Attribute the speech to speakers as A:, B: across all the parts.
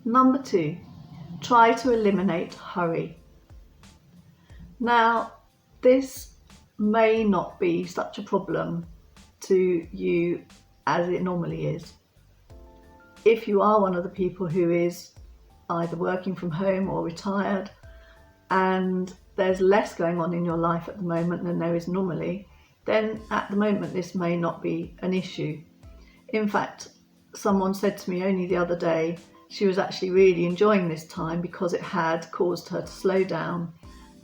A: Number 2, try to eliminate hurry. Now, this may not be such a problem to you as it normally is. If you are one of the people who is either working from home or retired, and there's less going on in your life at the moment than there is normally, then at the moment this may not be an issue. In fact, someone said to me only the other day she was actually really enjoying this time because it had caused her to slow down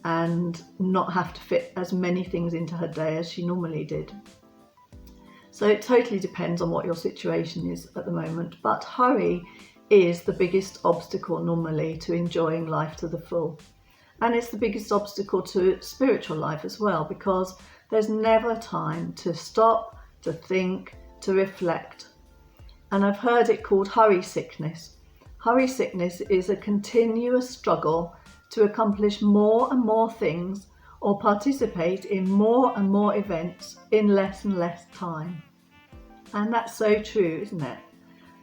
A: and not have to fit as many things into her day as she normally did. So it totally depends on what your situation is at the moment, but hurry is the biggest obstacle normally to enjoying life to the full. And it's the biggest obstacle to spiritual life as well, because there's never time to stop, to think, to reflect. And I've heard it called hurry sickness. Hurry sickness is a continuous struggle to accomplish more and more things or participate in more and more events in less and less time. And that's so true, isn't it?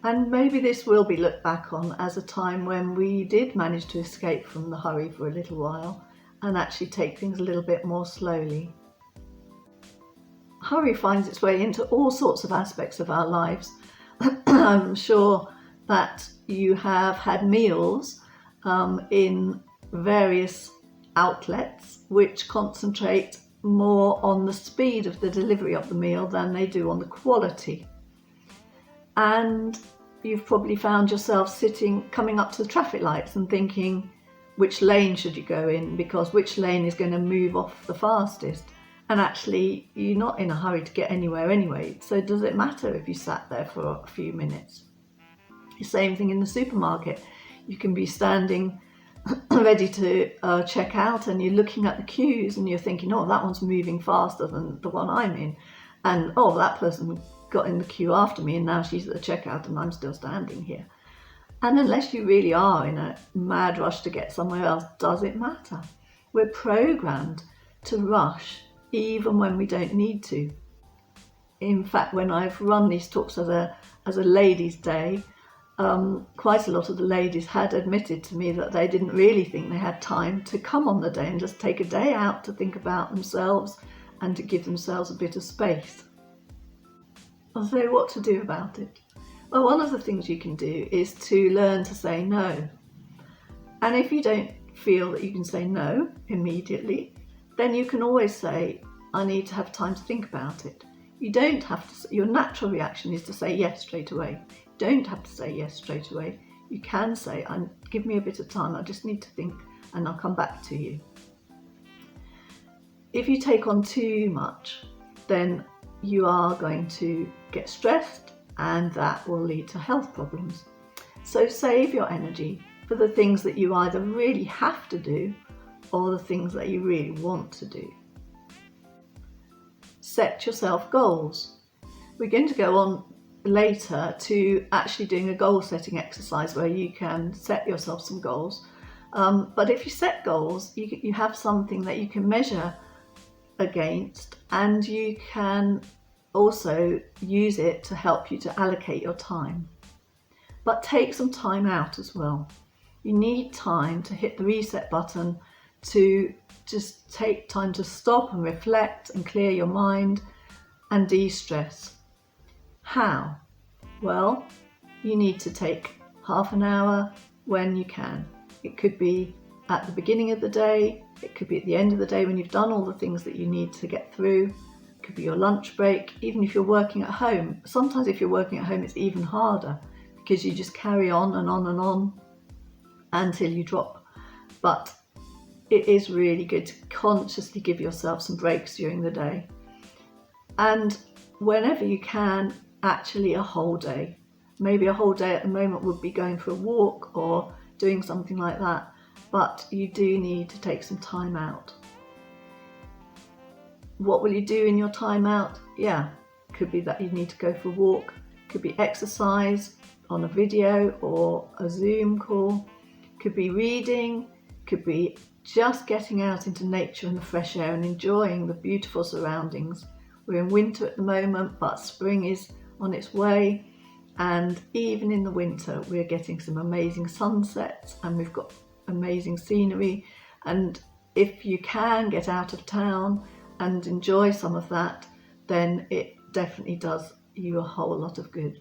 A: And maybe this will be looked back on as a time when we did manage to escape from the hurry for a little while and actually take things a little bit more slowly. Hurry finds its way into all sorts of aspects of our lives. I'm sure that you have had meals in various outlets which concentrate more on the speed of the delivery of the meal than they do on the quality. And you've probably found yourself coming up to the traffic lights and thinking, which lane should you go in, because which lane is going to move off the fastest? And actually, you're not in a hurry to get anywhere anyway, so does it matter if you sat there for a few minutes? The same thing in the supermarket. You can be standing ready to check out and you're looking at the queues and you're thinking, oh, that one's moving faster than the one I'm in. And oh, that person got in the queue after me and now she's at the checkout and I'm still standing here. And unless you really are in a mad rush to get somewhere else, does it matter? We're programmed to rush even when we don't need to. In fact, when I've run these talks as a ladies' day, quite a lot of the ladies had admitted to me that they didn't really think they had time to come on the day and just take a day out to think about themselves and to give themselves a bit of space. So what to do about it? Well, one of the things you can do is to learn to say no. And if you don't feel that you can say no immediately, then you can always say, I need to have time to think about it. You don't have to. Your natural reaction is to say yes straight away. You don't have to say yes straight away. You can say, give me a bit of time, I just need to think and I'll come back to you. If you take on too much, then you are going to get stressed and that will lead to health problems. So save your energy for the things that you either really have to do or the things that you really want to do. Set yourself goals. We're going to go on later to actually doing a goal setting exercise where you can set yourself some goals. But if you set goals, you have something that you can measure against, and you can also use it to help you to allocate your time. But take some time out as well. You need time to hit the reset button, to just take time to stop and reflect and clear your mind and de-stress. How? Well, you need to take half an hour when you can. It could be at the beginning of the day, it could be at the end of the day when you've done all the things that you need to get through. It could be your lunch break, even if you're working at home. Sometimes if you're working at home, it's even harder because you just carry on and on and on until you drop. But it is really good to consciously give yourself some breaks during the day. And whenever you can, actually a whole day. Maybe a whole day at the moment would be going for a walk or doing something like that. But you do need to take some time out. What will you do in your time out? Yeah, could be that you need to go for a walk, could be exercise on a video or a Zoom call, could be reading, could be just getting out into nature and the fresh air and enjoying the beautiful surroundings. We're in winter at the moment, but spring is on its way and even in the winter we're getting some amazing sunsets and we've got amazing scenery, and if you can get out of town and enjoy some of that, then it definitely does you a whole lot of good.